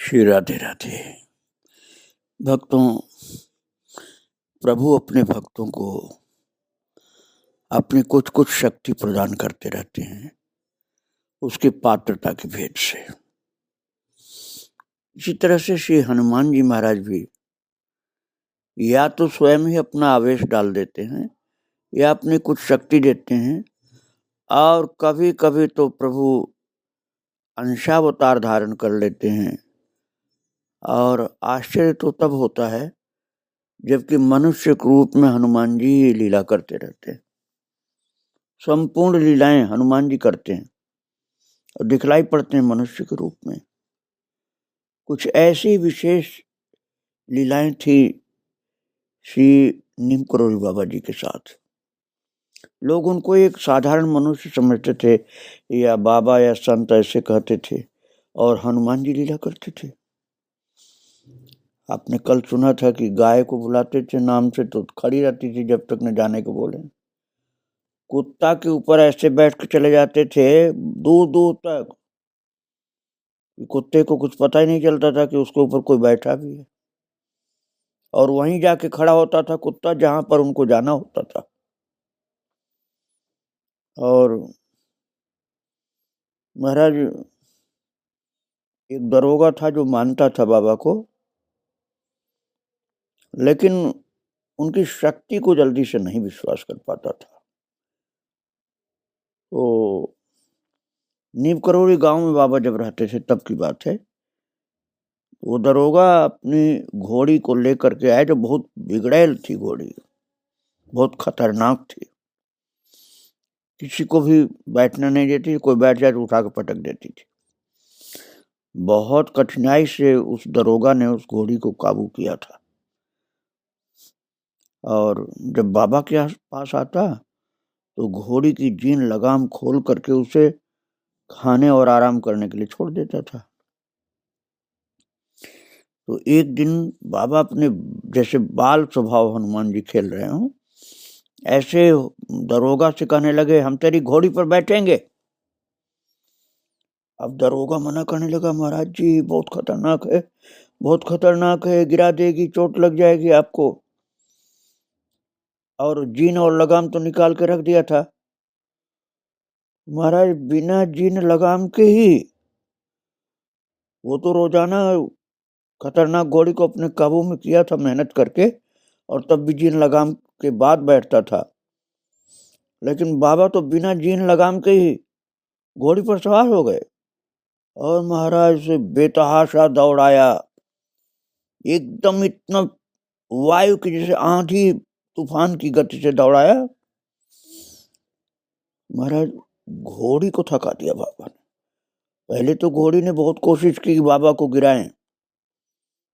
श्री राधे राधे। भक्तों, प्रभु अपने भक्तों को अपनी कुछ कुछ शक्ति प्रदान करते रहते हैं उसकी पात्रता के भेद से। इसी तरह से श्री हनुमान जी महाराज भी या तो स्वयं ही अपना आवेश डाल देते हैं या अपनी कुछ शक्ति देते हैं, और कभी कभी तो प्रभु अंशावतार धारण कर लेते हैं। और आश्चर्य तो तब होता है जबकि मनुष्य के रूप में हनुमान जी लीला करते रहते हैं। संपूर्ण लीलाएं हनुमान जी करते हैं और दिखलाई पड़ते हैं मनुष्य के रूप में। कुछ ऐसी विशेष लीलाएं थी श्री नीम करोली बाबा जी के साथ। लोग उनको एक साधारण मनुष्य समझते थे या बाबा या संत ऐसे कहते थे, और हनुमान जी लीला करते थे। आपने कल सुना था कि गाय को बुलाते थे नाम से तो खड़ी रहती थी जब तक न जाने को बोले। कुत्ता के ऊपर ऐसे बैठ के चले जाते थे दूर दूर तक, कुत्ते को कुछ पता ही नहीं चलता था कि उसके ऊपर कोई बैठा भी है, और वहीं जाके खड़ा होता था कुत्ता जहां पर उनको जाना होता था। और महाराज एक दरोगा था जो मानता था बाबा को, लेकिन उनकी शक्ति को जल्दी से नहीं विश्वास कर पाता था। तो नीम करोली गांव में बाबा जब रहते थे तब की बात है। वो दरोगा अपनी घोड़ी को लेकर के आए जो बहुत बिगड़ैल थी घोड़ी, बहुत खतरनाक थी, किसी को भी बैठना नहीं देती, कोई बैठ जाए तो उठा के पटक देती थी। बहुत कठिनाई से उस दरोगा ने उस घोड़ी को काबू किया था, और जब बाबा के पास आता तो घोड़ी की जीन लगाम खोल करके उसे खाने और आराम करने के लिए छोड़ देता था। तो एक दिन बाबा अपने जैसे बाल स्वभाव हनुमान जी खेल रहे हों ऐसे दरोगा से कहने लगे, हम तेरी घोड़ी पर बैठेंगे। अब दरोगा मना करने लगा, महाराज जी बहुत खतरनाक है, बहुत खतरनाक है, गिरा देगी, चोट लग जाएगी आपको। और जीन और लगाम तो निकाल के रख दिया था। महाराज बिना जीन लगाम के ही वो तो रोजाना खतरनाक घोड़ी को अपने काबू में किया था मेहनत करके, और तब भी जीन लगाम के बाद बैठता था। लेकिन बाबा तो बिना जीन लगाम के ही घोड़ी पर सवार हो गए और महाराज से बेतहाशा दौड़ाया, एकदम इतना वायु की जैसे आंधी तूफान की गति से दौड़ाया। महाराज घोड़ी को थका दिया बाबा ने। पहले तो घोड़ी ने बहुत कोशिश की कि बाबा को गिराएं,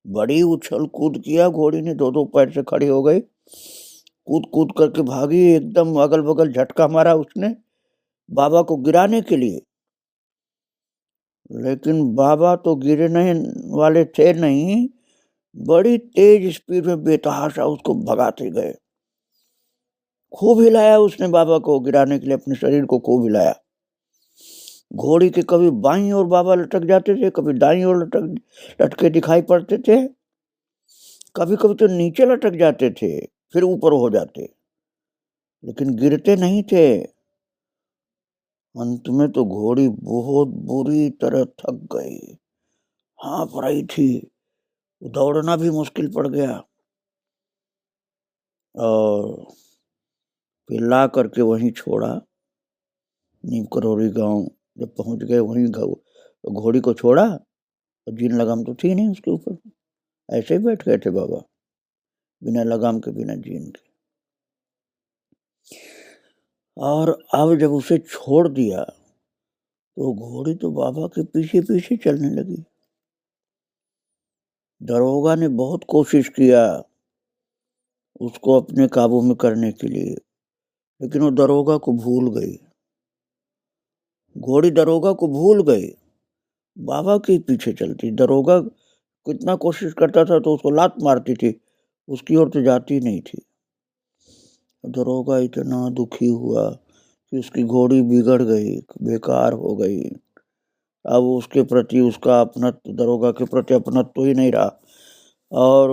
बड़ी उछल कूद किया घोड़ी ने, दो पैर से खड़ी हो गई, कूद कूद करके भागी, एकदम अगल बगल झटका मारा उसने बाबा को गिराने के लिए। लेकिन बाबा तो गिरने वाले थे नहीं, बड़ी तेज स्पीड में बेतहाशा उसको भगाते गए। खूब हिलाया उसने बाबा को गिराने के लिए, अपने शरीर को खूब हिलाया। घोड़ी के कभी बाईं ओर बाबा लटक जाते थे, कभी दाईं ओर लटके दिखाई पड़ते थे, कभी कभी तो नीचे लटक जाते थे फिर ऊपर हो जाते, लेकिन गिरते नहीं थे। अंत में तो घोड़ी बहुत बुरी तरह थक गई, हाँफ रही थी, दौड़ना भी मुश्किल पड़ गया। और फिर ला करके वहीं छोड़ा। नीम करोली गांव जब पहुंच गए वहीं घोड़ी को छोड़ा, और जीन लगाम तो थी नहीं उसके ऊपर, ऐसे ही बैठ गए थे बाबा बिना लगाम के बिना जीन के। और अब जब उसे छोड़ दिया तो घोड़ी तो बाबा के पीछे पीछे चलने लगी। दरोगा ने बहुत कोशिश किया उसको अपने काबू में करने के लिए, लेकिन वो दरोगा को भूल गई। घोड़ी दरोगा को भूल गई, बाबा के पीछे चलती। दरोगा कितना कोशिश करता था तो उसको लात मारती थी, उसकी ओर तो जाती नहीं थी। दरोगा इतना दुखी हुआ कि उसकी घोड़ी बिगड़ गई, बेकार हो गई। अब उसके प्रति उसका अपनत्व, दरोगा के प्रति अपनत्व तो ही नहीं रहा। और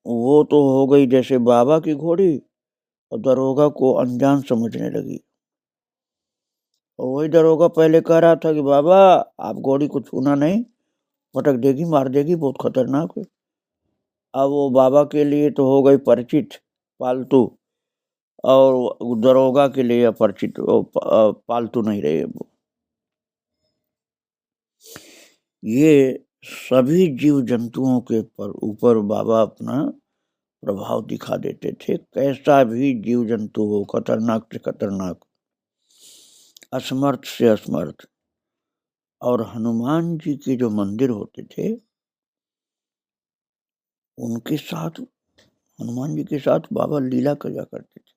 वो तो हो गई जैसे बाबा की घोड़ी, और दरोगा को अनजान समझने लगी। और वही दरोगा पहले कह रहा था कि बाबा आप घोड़ी को छूना नहीं, पटक देगी, मार देगी, बहुत खतरनाक है। अब वो बाबा के लिए तो हो गई परिचित पालतू, और दरोगा के लिए अपरिचित पालतू नहीं रहे वो। ये सभी जीव जंतुओं के ऊपर बाबा अपना प्रभाव दिखा देते थे। कैसा भी जीव जंतु हो, खतरनाक से खतरनाक, असमर्थ से असमर्थ। और हनुमान जी के जो मंदिर होते थे, उनके साथ, हनुमान जी के साथ बाबा लीला किया करते थे।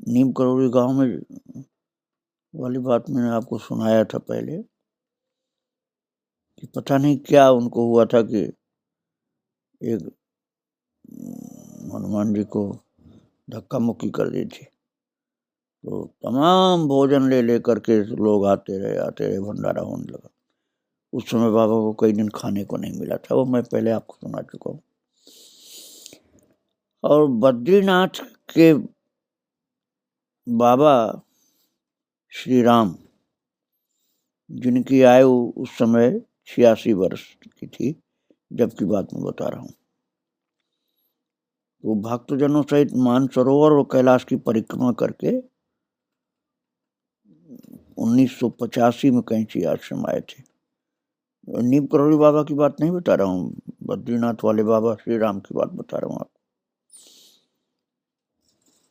नीम करोड़ी गांव में वाली बात मैंने आपको सुनाया था पहले, कि पता नहीं क्या उनको हुआ था कि एक हनुमान जी को धक्का मुक्की कर दी थी। तो तमाम भोजन ले लेकर के लोग आते रहे, भंडारा होने लगा। उस समय बाबा को कई दिन खाने को नहीं मिला था, वो मैं पहले आपको सुना चुका हूँ। और बद्रीनाथ के बाबा श्री राम, जिनकी आयु उस समय 86 वर्ष की थी, जब की बात मैं बता रहा हूँ, वो भक्तजनों सहित मानसरोवर और कैलाश की परिक्रमा करके 1985 में कैंची आश्रम आए थे। नीम करोड़ी बाबा की बात नहीं बता रहा हूँ, बद्रीनाथ वाले बाबा श्री राम की बात बता रहा हूँ आपको।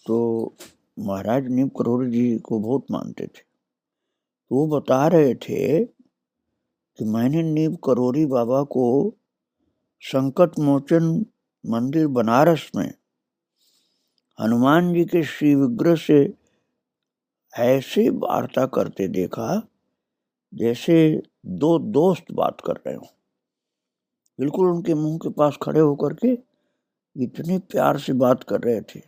तो महाराज नीम करोड़ी जी को बहुत मानते थे। तो वो बता रहे थे कि मैंने नीम करोड़ी बाबा को संकट मोचन मंदिर बनारस में हनुमान जी के श्री विग्रह से ऐसे वार्ता करते देखा जैसे दो दोस्त बात कर रहे हो। बिल्कुल उनके मुंह के पास खड़े होकर के इतने प्यार से बात कर रहे थे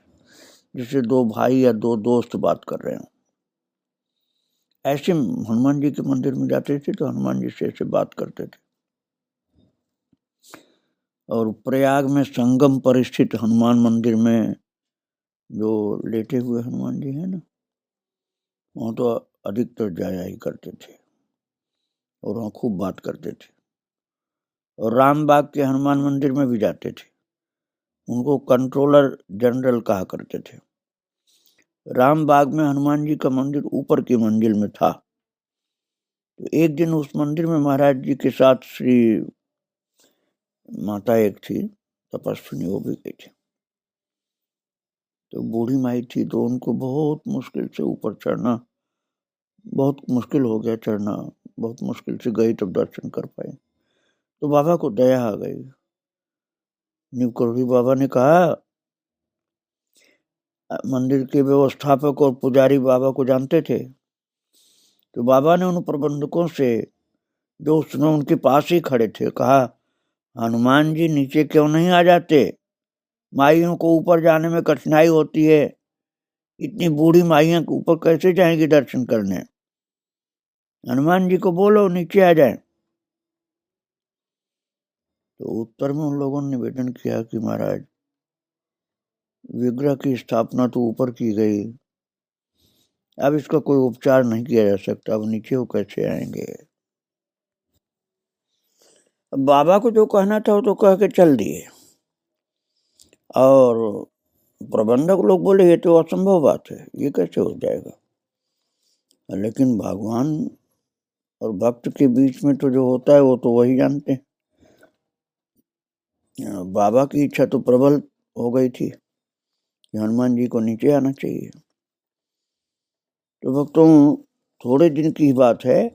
जैसे दो भाई या दो दोस्त बात कर रहे हो। ऐसे हनुमान जी के मंदिर में जाते थे तो हनुमान जी से ऐसे बात करते थे। और प्रयाग में संगम पर स्थित हनुमान मंदिर में जो लेटे हुए हनुमान जी हैं ना, वहाँ तो अधिकतर जाया ही करते थे और वहाँ खूब बात करते थे। और रामबाग के हनुमान मंदिर में भी जाते थे, उनको कंट्रोलर जनरल कहा करते थे। रामबाग में हनुमान जी का मंदिर ऊपर की मंजिल में था। तो एक दिन उस मंदिर में महाराज जी के साथ श्री माता एक थी तपस्विनी, वो भी गई थी। तो बूढ़ी माई थी, तो उनको बहुत मुश्किल से ऊपर चढ़ना, बहुत मुश्किल हो गया चढ़ना, बहुत मुश्किल से गई तब दर्शन कर पाए। तो बाबा को दया आ गई। नीम करोड़ी बाबा ने कहा, मंदिर के व्यवस्थापक और पुजारी बाबा को जानते थे। तो बाबा ने उन प्रबंधकों से जो उस समय उनके पास ही खड़े थे कहा, हनुमान जी नीचे क्यों नहीं आ जाते? माइयों को ऊपर जाने में कठिनाई होती है, इतनी बूढ़ी माइयां ऊपर कैसे जाएंगी दर्शन करने? हनुमान जी को बोलो नीचे आ जाए। तो उत्तर में उन लोगों ने निवेदन किया कि महाराज, विग्रह की स्थापना तो ऊपर की गई, अब इसका कोई उपचार नहीं किया जा सकता, अब नीचे वो कैसे आएंगे? बाबा को जो कहना था वो तो कह के चल दिए। और प्रबंधक लोग बोले ये तो असंभव बात है, ये कैसे हो जाएगा? लेकिन भगवान और भक्त के बीच में तो जो होता है वो तो वही जानते हैं। बाबा की इच्छा तो प्रबल हो गई थी कि हनुमान जी को नीचे आना चाहिए। तो भक्तों, थोड़े दिन की बात है,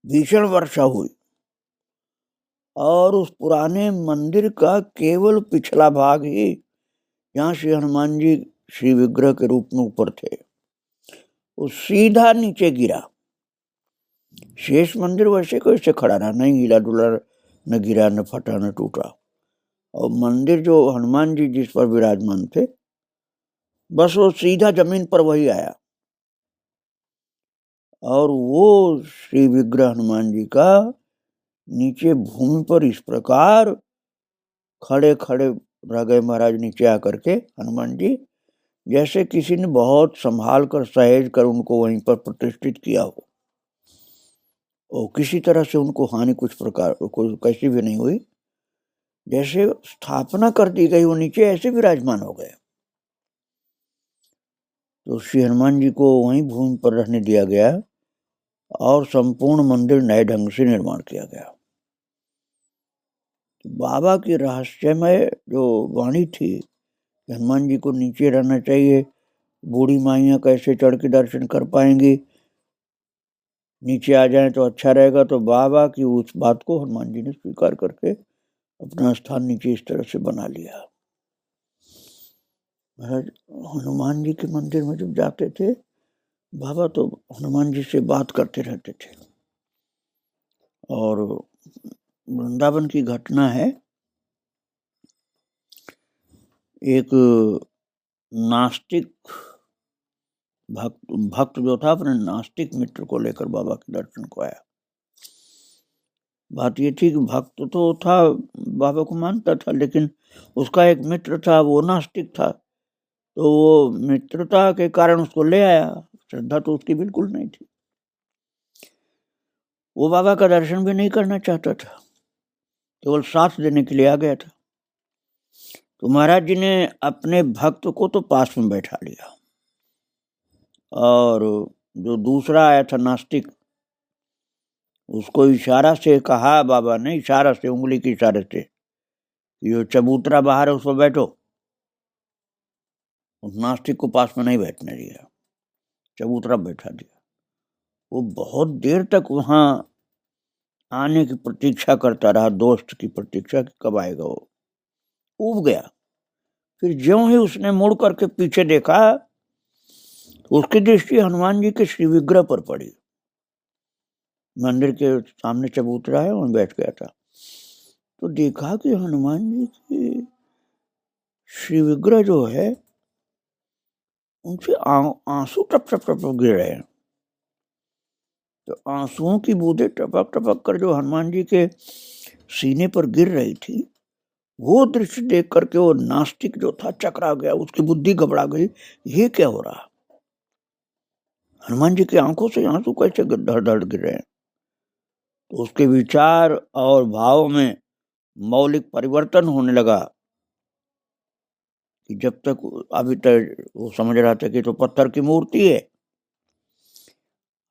भीषण वर्षा हुई और उस पुराने मंदिर का केवल पिछला भाग ही, जहाँ श्री हनुमान जी श्री विग्रह के रूप में ऊपर थे, वो सीधा नीचे गिरा। शेष मंदिर वैसे कैसे खड़ा रहा, नहीं हिला डुला, न गिरा, न फटा, न टूटा। और मंदिर जो हनुमान जी जिस पर विराजमान थे, बस वो सीधा जमीन पर वही आया। और वो श्री विग्रह हनुमान जी का नीचे भूमि पर इस प्रकार खड़े खड़े रह गए महाराज नीचे आकर के हनुमान जी, जैसे किसी ने बहुत संभाल कर सहेज कर उनको वहीं पर प्रतिष्ठित किया हो, और किसी तरह से उनको हानि कुछ प्रकार कोई कैसी भी नहीं हुई, जैसे स्थापना कर दी गई वो नीचे ऐसे विराजमान हो गए। तो श्री हनुमान जी को वहीं भूमि पर रहने दिया गया और संपूर्ण मंदिर नए ढंग से निर्माण किया गया। तो बाबा की रहस्यमय जो वाणी थी, हनुमान जी को नीचे रहना चाहिए, बूढ़ी माइयाँ कैसे चढ़ के दर्शन कर पाएंगी, नीचे आ जाएं तो अच्छा रहेगा। तो बाबा की उस बात को हनुमान जी ने स्वीकार करके अपना स्थान नीचे इस तरह से बना लिया। महाराज हनुमान जी के मंदिर में जब जाते थे बाबा तो हनुमान जी से बात करते रहते थे। और वृंदावन की घटना है, एक नास्तिक भक्त जो था अपने नास्तिक मित्र को लेकर बाबा के दर्शन को आया। बात ये थी कि भक्त तो था, बाबा को मानता था, लेकिन उसका एक मित्र था वो नास्तिक था, तो वो मित्रता के कारण उसको ले आया, श्रद्धा तो उसकी बिल्कुल नहीं थी। वो बाबा का दर्शन भी नहीं करना चाहता था, केवल साथ देने के लिए आ गया था। तो महाराज जी ने अपने भक्त को तो पास में बैठा लिया, और जो दूसरा आया था नास्तिक, उसको इशारा से कहा बाबा ने, इशारा से, उंगली के इशारे से, ये चबूतरा बाहर है उस पर बैठो। उस नास्तिक को पास में नहीं बैठने दिया, चबूतरा बैठा दिया। वो बहुत देर तक वहां आने की प्रतीक्षा करता रहा, दोस्त की प्रतीक्षा कि कब आएगा। वो उब गया। फिर ज्यों ही उसने मुड़ करके पीछे देखा, उसकी दृष्टि हनुमान जी के श्री विग्रह पर पड़ी। मंदिर के सामने चबूतरा है, वहां बैठ गया था। तो देखा कि हनुमान जी की श्री विग्रह जो है उनसे आंसू टप टप टप गिर रहे हैं। तो आंसुओं की बूंदें टपक टपक कर जो हनुमान जी के सीने पर गिर रही थी, वो दृश्य देख करके वो नास्तिक जो था चकरा गया, उसकी बुद्धि घबरा गई, ये क्या हो रहा, हनुमान जी की आंखों से आंसू कैसे धड़ धड़ गिर रहे हैं। तो उसके विचार और भाव में मौलिक परिवर्तन होने लगा कि जब तक अभी तक वो समझ रहा था कि तो पत्थर की मूर्ति है,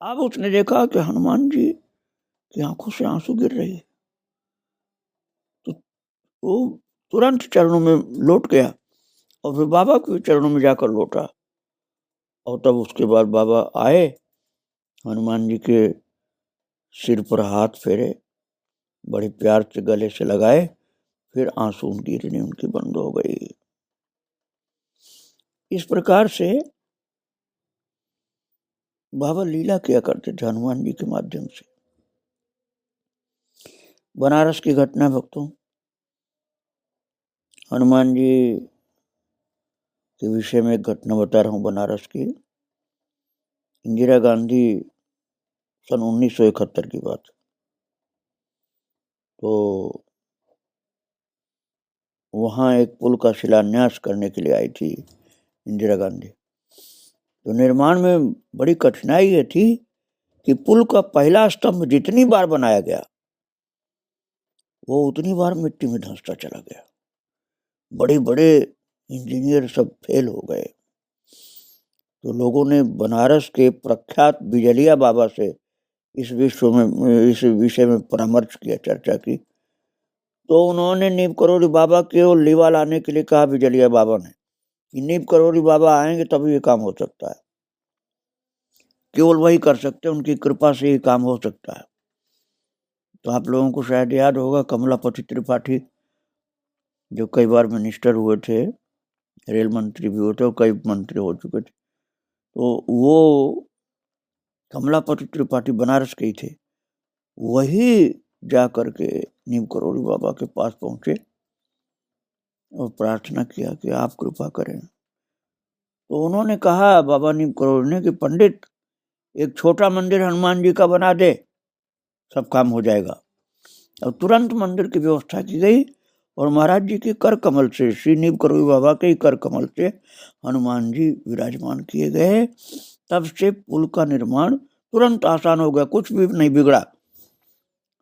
अब उसने देखा कि हनुमान जी की आंखों से आंसू गिर रही है। तो वो तुरंत चरणों में लौट गया और फिर बाबा के चरणों में जाकर लौटा। और तब उसके बाद बाबा आए, हनुमान जी के सिर पर हाथ फेरे, बड़े प्यार से गले से लगाए, फिर आंसू गिरनी उनकी बंद हो गई। इस प्रकार से बाबा लीला किया करते थे हनुमान जी के माध्यम से। बनारस की घटना भक्तों, हनुमान जी के विषय में एक घटना बता रहा हूँ बनारस की। इंदिरा गांधी सन 1971 की बात। तो वहाँ एक पुल का शिलान्यास करने के लिए आई थी इंदिरा गांधी। तो निर्माण में बड़ी कठिनाई ये थी कि पुल का पहला स्तंभ जितनी बार बनाया गया वो उतनी बार मिट्टी में धंसता चला गया। बड़े बड़े इंजीनियर सब फेल हो गए। तो लोगों ने बनारस के प्रख्यात बिजलिया बाबा से इस विषय में परामर्श किया, चर्चा की। तो उन्होंने नीम करोड़ी बाबा के लीवा लाने के लिए कहा बिजलिया बाबा ने कि नीम करोड़ी बाबा आएंगे तभी ये काम हो सकता है, केवल वही कर सकते हैं, उनकी कृपा से ये काम हो सकता है। तो आप लोगों को शायद याद होगा कमलापति त्रिपाठी, जो कई बार मिनिस्टर हुए थे, रेल मंत्री भी हुए थे और कई मंत्री हो चुके थे। तो वो कमलापति त्रिपाठी बनारस के ही थे। वही जा करके नीम करोड़ी बाबा के पास पहुंचे और प्रार्थना किया कि आप कृपा करें। तो उन्होंने कहा बाबा नीम करोड़ी ने कि पंडित, एक छोटा मंदिर हनुमान जी का बना दे, सब काम हो जाएगा। और तुरंत मंदिर की व्यवस्था की गई और महाराज जी के कर कमल से, श्री नीव करोड़ी बाबा के कर कमल से हनुमान जी विराजमान किए गए। तब से पुल का निर्माण तुरंत आसान हो गया, कुछ भी नहीं बिगड़ा।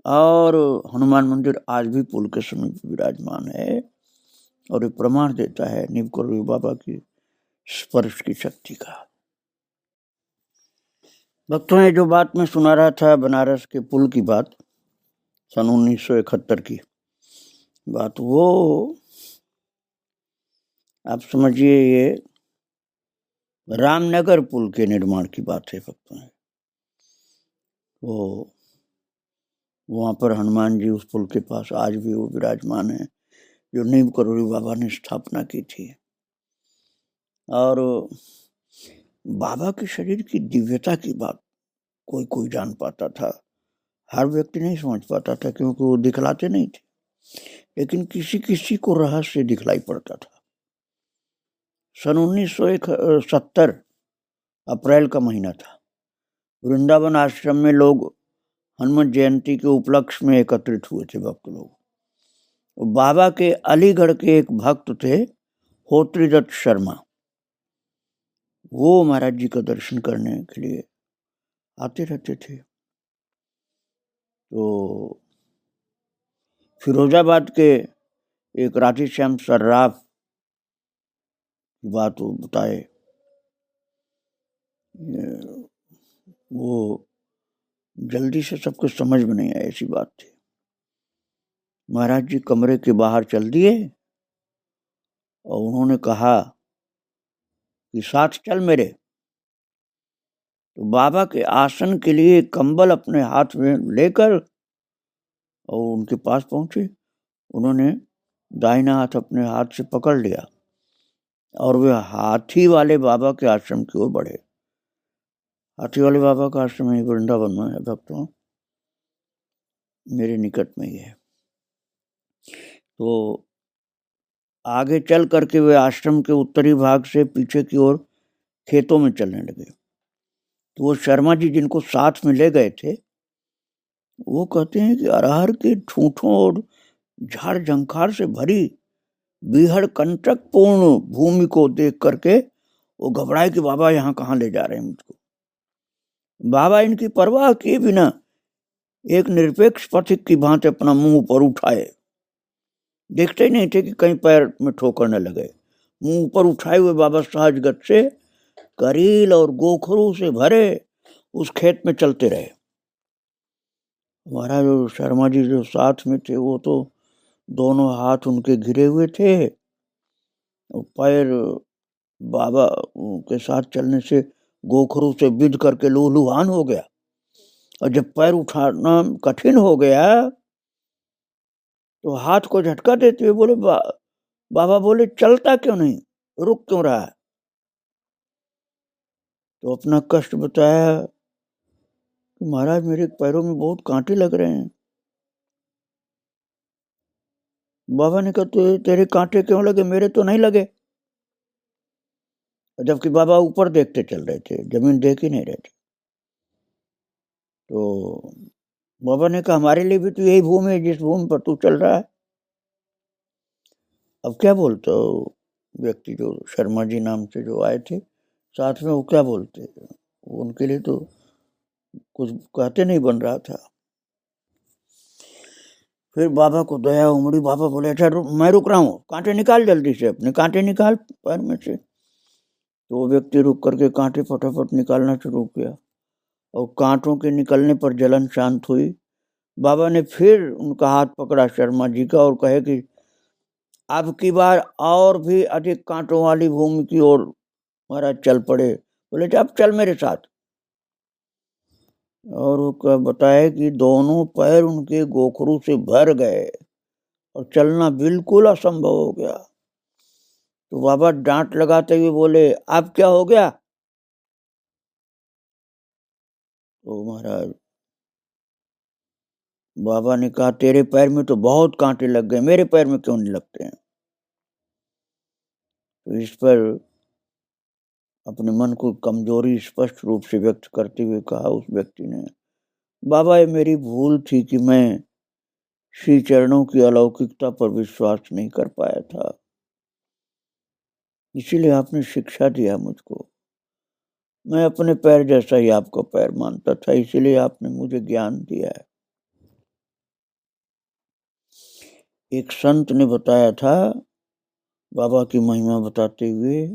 और हनुमान मंदिर आज भी पुल के समीप विराजमान है और ये प्रमाण देता है नीव करोड़ी बाबा की स्पर्श की शक्ति का। भक्तों ने जो बात मैं सुना रहा था बनारस के पुल की बात, सन 1971 की बात, वो आप समझिए ये रामनगर पुल के निर्माण की बात है भक्तों। वो वहाँ पर हनुमान जी उस पुल के पास आज भी वो विराजमान है जो नीव करोड़ी बाबा ने स्थापना की थी। और बाबा के शरीर की दिव्यता की बात कोई कोई जान पाता था, हर व्यक्ति नहीं समझ पाता था क्योंकि वो दिखलाते नहीं थे, लेकिन किसी किसी को रहस्य दिखलाई पड़ता था। सन 1970 अप्रैल का महीना था। वृंदावन आश्रम में लोग हनुमान जयंती के उपलक्ष्य में एकत्रित हुए थे भक्त लोग। बाबा के अलीगढ़ के एक भक्त थे होत्रीदत्त शर्मा, वो महाराज जी का दर्शन करने के लिए आते रहते थे। तो फिरोजाबाद के एक राधेश्याम सर्राफ की बात वो बताए, वो जल्दी से सबको समझ में नहीं आया, ऐसी बात थी। महाराज जी कमरे के बाहर चल दिए और उन्होंने कहा कि साथ चल मेरे। तो बाबा के आसन के लिए कंबल अपने हाथ में लेकर और उनके पास पहुंचे। उन्होंने दाहिना हाथ अपने हाथ से पकड़ लिया और वे हाथी वाले बाबा के आश्रम की ओर बढ़े। हाथी वाले बाबा का आश्रम है वृंदावन में है भक्तों, मेरे निकट में ही है। तो आगे चल करके वे आश्रम के उत्तरी भाग से पीछे की ओर खेतों में चलने लगे। तो वो शर्मा जी जिनको साथ में ले गए थे, वो कहते हैं कि अरहर के ठूठों और झाड़ झंखार से भरी बीहड़ कंटक पूर्ण भूमि को देख करके वो घबराए कि बाबा यहाँ कहाँ ले जा रहे हैं मुझको। बाबा इनकी परवाह किए बिना एक निरपेक्ष पथिक की भांति अपना मुंह ऊपर उठाए, देखते ही नहीं थे कि कहीं पैर में ठोकर न लगे। मुंह ऊपर उठाए हुए बाबा सहजगत से करील और गोखरू से भरे उस खेत में चलते रहे। हमारा जो शर्मा जी जो साथ में थे वो तो दोनों हाथ उनके घिरे हुए थे और पैर बाबा के साथ चलने से गोखरू से बिध करके लूलुहान हो गया। और जब पैर उठाना कठिन हो गया तो हाथ को झटका देते हुए बोले बाबा बोले चलता क्यों नहीं, रुक क्यों रहा है। तो अपना कष्ट बताया कि महाराज मेरे पैरों में बहुत कांटे लग रहे हैं। बाबा ने कहा तो तेरे कांटे क्यों लगे, मेरे तो नहीं लगे। जबकि बाबा ऊपर देखते चल रहे थे, जमीन देख ही नहीं रहे थे। तो बाबा ने कहा हमारे लिए भी तो यही भूमि है जिस भूमि पर तू चल रहा है। अब क्या बोलते हो व्यक्ति जो शर्मा जी नाम से जो आए थे साथ में, वो क्या बोलते, उनके लिए तो कुछ कहते नहीं बन रहा था। फिर बाबा को दया उमड़ी, बाबा बोले अच्छा मैं रुक रहा हूँ, कांटे निकाल जल्दी से, अपने कांटे निकाल पैर में से। तो वो व्यक्ति रुक करके कांटे फटाफट निकालना शुरू किया और कांटों के निकलने पर जलन शांत हुई। बाबा ने फिर उनका हाथ पकड़ा शर्मा जी का और कहे कि अब की बार और भी अधिक कांटों वाली भूमि की ओर महाराज चल पड़े। बोले अब चल मेरे साथ। और वो बताया कि दोनों पैर उनके गोखरू से भर गए और चलना बिल्कुल असंभव हो गया। तो बाबा डांट लगाते हुए बोले अब क्या हो गया। तो महाराज बाबा ने कहा तेरे पैर में तो बहुत कांटे लग गए, मेरे पैर में क्यों नहीं लगते हैं। तो इस पर अपने मन को कमजोरी स्पष्ट रूप से व्यक्त करते हुए कहा उस व्यक्ति ने, बाबा ये मेरी भूल थी कि मैं श्री चरणों की अलौकिकता पर विश्वास नहीं कर पाया था, इसीलिए आपने शिक्षा दिया मुझको। मैं अपने पैर जैसा ही आपको पैर मानता था, इसीलिए आपने मुझे ज्ञान दिया है। एक संत ने बताया था बाबा की महिमा बताते हुए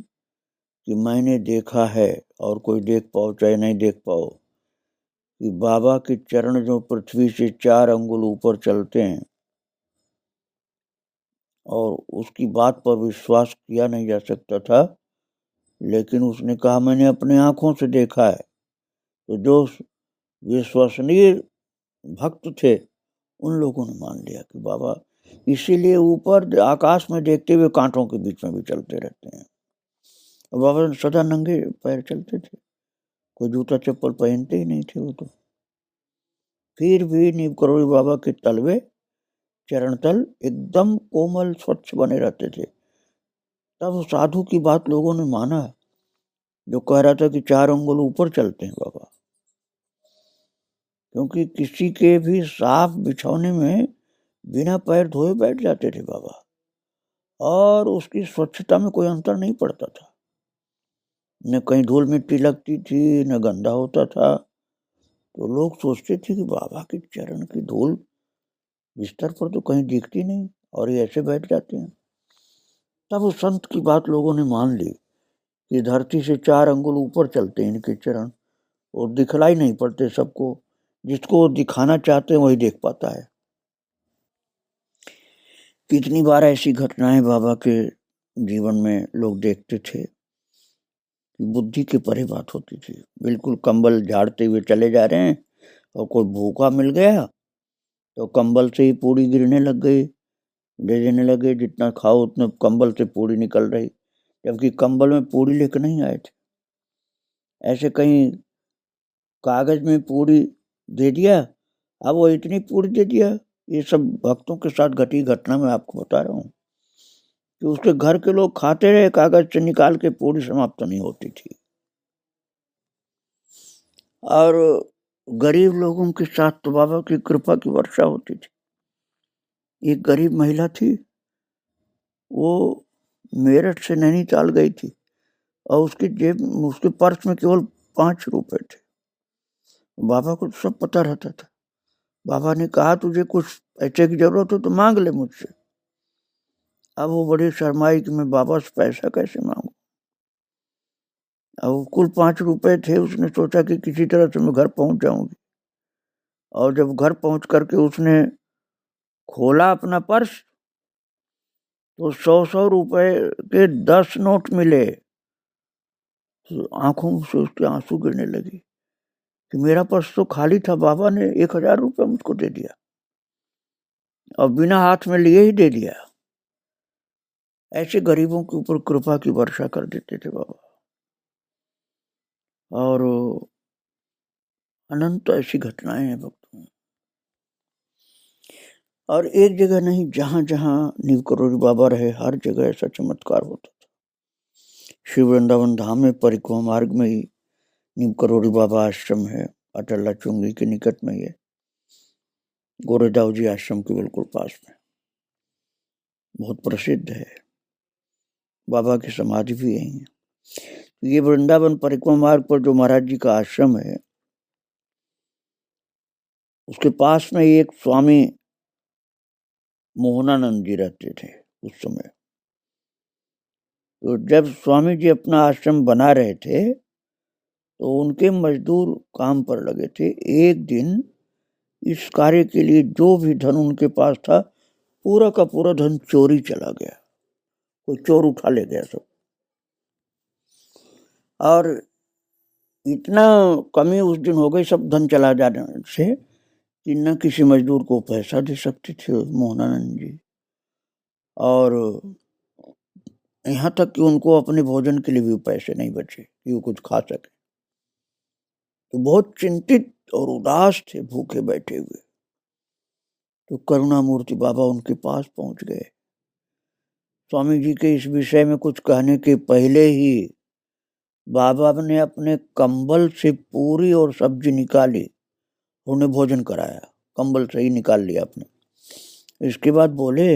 कि मैंने देखा है, और कोई देख पाओ चाहे नहीं देख पाओ, कि बाबा के चरण जो पृथ्वी से 4 अंगुल ऊपर चलते हैं, और उसकी बात पर विश्वास किया नहीं जा सकता था, लेकिन उसने कहा मैंने अपनी आंखों से देखा है। तो जो विश्वसनीय भक्त थे उन लोगों ने मान लिया कि बाबा, इसीलिए ऊपर आकाश में देखते हुए कांटों के बीच में भी चलते रहते हैं। बाबा सदा नंगे पैर चलते थे, कोई जूता चप्पल पहनते ही नहीं थे वो तो। फिर भी नीम करोड़ी बाबा के तलवे चरण तल एकदम कोमल स्वच्छ बने रहते थे। तब साधु की बात लोगों ने माना, जो कह रहा था कि 4 अंगुल ऊपर चलते हैं बाबा, क्योंकि किसी के भी साफ बिछौने में बिना पैर धोए बैठ जाते थे बाबा, और उसकी स्वच्छता में कोई अंतर नहीं पड़ता था, न कहीं धूल मिट्टी लगती थी न गंदा होता था। तो लोग सोचते थे कि बाबा के चरण की धूल बिस्तर पर तो कहीं दिखती नहीं, और ये ऐसे बैठ जाते हैं। तब उस संत की बात लोगों ने मान ली कि धरती से 4 अंगुल ऊपर चलते हैं इनके चरण, और दिखलाई नहीं पड़ते सबको, जिसको वो दिखाना चाहते हैं वही देख पाता है। कितनी बार ऐसी घटनाएं बाबा के जीवन में लोग देखते थे कि बुद्धि के परे बात होती थी। बिल्कुल कंबल झाड़ते हुए चले जा रहे हैं, और कोई भूखा मिल गया तो कंबल से ही पूरी गिरने लग गई, दे देने लगे, जितना खाओ उतने कंबल से पूरी निकल रही, जबकि कंबल में पूरी लेकर नहीं आए थे। ऐसे कहीं कागज में पूरी दे दिया, अब वो इतनी पूरी दे दिया। ये सब भक्तों के साथ घटी घटना मैं आपको बता रहा हूँ कि उसके घर के लोग खाते रहे, कागज से निकाल के, पूरी समाप्त नहीं होती थी। और गरीब लोगों के साथ तो बाबा की कृपा की वर्षा होती थी। एक गरीब महिला थी, वो मेरठ से नैनीताल गई थी, और उसके पर्स में केवल 5 रुपए थे। बाबा को सब पता रहता था। बाबा ने कहा तुझे कुछ पैसे की जरूरत हो तो मांग ले मुझसे। अब वो बड़ी शर्माई कि मैं बाबा से पैसा कैसे मांगू। अब कुल 5 रुपए थे, उसने सोचा कि किसी तरह से मैं घर पहुंच जाऊंगी। और जब घर पहुंच करके उसने खोला अपना पर्स, तो 100-100 रुपए के 10 नोट मिले। तो आंखों से उसके आंसू गिरने लगी कि मेरा पर्स तो खाली था, बाबा ने 1000 रुपये मुझको दे दिया, और बिना हाथ में लिए ही दे दिया। ऐसे गरीबों के ऊपर कृपा की वर्षा कर देते थे बाबा, और अनंत ऐसी घटनाएं हैं भक्तों। और एक जगह नहीं, जहां जहां नीव करोड़ी बाबा रहे हर जगह ऐसा चमत्कार होता था। श्री वृंदावन धाम में परिक्रमा मार्ग में ही नीव करोड़ी बाबा आश्रम है, अटल्ला चुंगी के निकट में ही है, गोरेदाव जी आश्रम के बिल्कुल पास में, बहुत प्रसिद्ध है। बाबा की समाधि भी यही है। ये वृंदावन परिक्रमा मार्ग पर जो महाराज जी का आश्रम है, उसके पास में एक स्वामी मोहनानंद जी रहते थे उस समय। तो जब स्वामी जी अपना आश्रम बना रहे थे, तो उनके मजदूर काम पर लगे थे। एक दिन इस कार्य के लिए जो भी धन उनके पास था, पूरा का पूरा धन चोरी चला गया, कोई चोर उठा ले गया सब। और इतना कमी उस दिन हो गई सब धन चला जाने से कि न किसी मजदूर को पैसा दे सकते थे मोहनानंद जी, और यहाँ तक कि उनको अपने भोजन के लिए भी पैसे नहीं बचे कि वो कुछ खा सके। तो बहुत चिंतित और उदास थे, भूखे बैठे हुए। तो करुणामूर्ति बाबा उनके पास पहुंच गए। स्वामी जी के इस विषय में कुछ कहने के पहले ही बाबा ने अपने कंबल से पूरी और सब्जी निकाली, उन्हें भोजन कराया, कंबल से ही निकाल लिया आपने। इसके बाद बोले,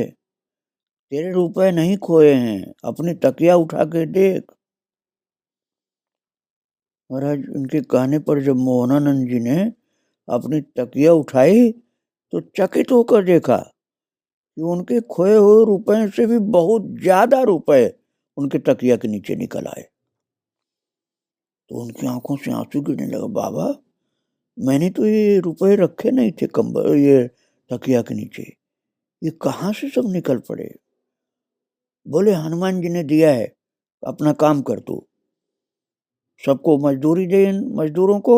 तेरे रुपए नहीं खोए हैं, अपनी तकिया उठा के देख। महाराज, उनके कहने पर जब मोहनानंद जी ने अपनी तकिया उठाई तो चकित होकर देखा कि उनके खोए हुए रुपए से भी बहुत ज्यादा रुपए उनके तकिया के नीचे निकल आए। तो उनकी आंखों से आंसू गिरने लगा। बाबा, मैंने तो ये रुपए रखे नहीं थे कंबल, ये तकिया के नीचे, ये कहाँ से सब निकल पड़े? बोले, हनुमान जी ने दिया है, अपना काम कर तू, सबको मजदूरी दे, मजदूरों को,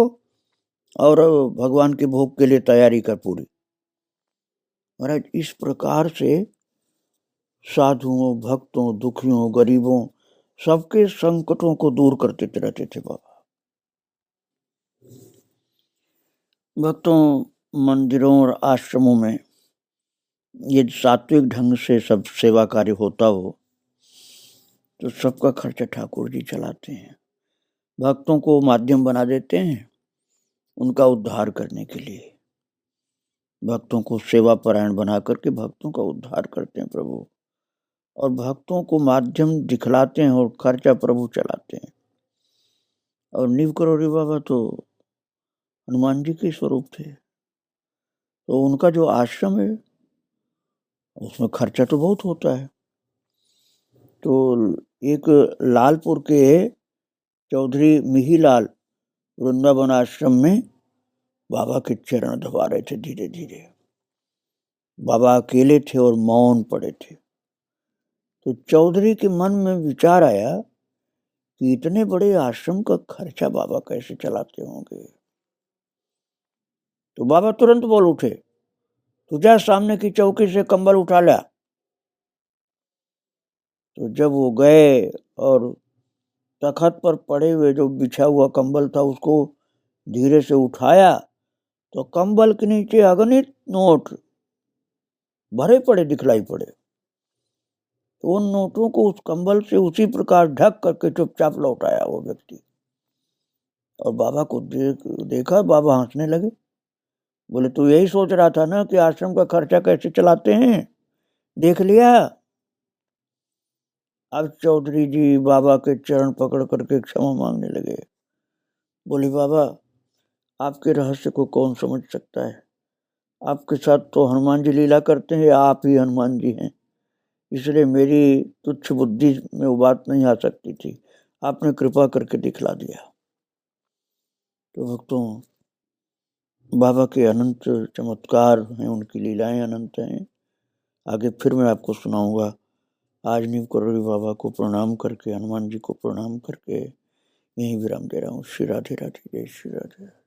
और भगवान के भोग के लिए तैयारी कर पूरी। महाराज, इस प्रकार से साधुओं, भक्तों, दुखियों, गरीबों, सबके संकटों को दूर करते रहते थे बाबा। भक्तों, मंदिरों और आश्रमों में यदि सात्विक ढंग से सब सेवा कार्य होता हो तो सबका खर्चा ठाकुर जी चलाते हैं। भक्तों को माध्यम बना देते हैं उनका उद्धार करने के लिए। भक्तों को सेवा परायण बना करके भक्तों का उद्धार करते हैं प्रभु, और भक्तों को माध्यम दिखलाते हैं और खर्चा प्रभु चलाते हैं। और नीव करोड़ी बाबा तो हनुमान जी के स्वरूप थे, तो उनका जो आश्रम है उसमें खर्चा तो बहुत होता है। तो एक लालपुर के चौधरी मिहीलाल वृंदावन आश्रम में बाबा के चरण दबा रहे थे धीरे धीरे। बाबा अकेले थे और मौन पड़े थे। तो चौधरी के मन में विचार आया कि इतने बड़े आश्रम का खर्चा बाबा कैसे चलाते होंगे। तो बाबा तुरंत बोल उठे, तू जा सामने की चौकी से कंबल उठा ला। तो जब वो गए और तखत पर पड़े हुए जो बिछा हुआ कंबल था उसको धीरे से उठाया तो कंबल के नीचे अगणित नोट भरे पड़े दिखलाई पड़े। तो उन नोटों को उस कंबल से उसी प्रकार ढक करके चुपचाप लौटाया वो व्यक्ति। और बाबा को देखा, बाबा हंसने लगे। बोले, तू यही सोच रहा था ना कि आश्रम का खर्चा कैसे चलाते हैं, देख लिया। अब चौधरी जी बाबा के चरण पकड़ करके क्षमा मांगने लगे। बोले, बाबा, आपके रहस्य को कौन समझ सकता है? आपके साथ तो हनुमान जी लीला करते हैं, आप ही हनुमान जी हैं, इसलिए मेरी तुच्छ बुद्धि में वो बात नहीं आ सकती थी, आपने कृपा करके दिखला दिया। तो भक्तों, बाबा के अनंत चमत्कार हैं, उनकी लीलाएं अनंत हैं। आगे फिर मैं आपको सुनाऊंगा। आज नीव करोड़ी बाबा को प्रणाम करके, हनुमान जी को प्रणाम करके यहीं विराम दे रहा हूँ। श्री राधे राधे, जय श्री राधे।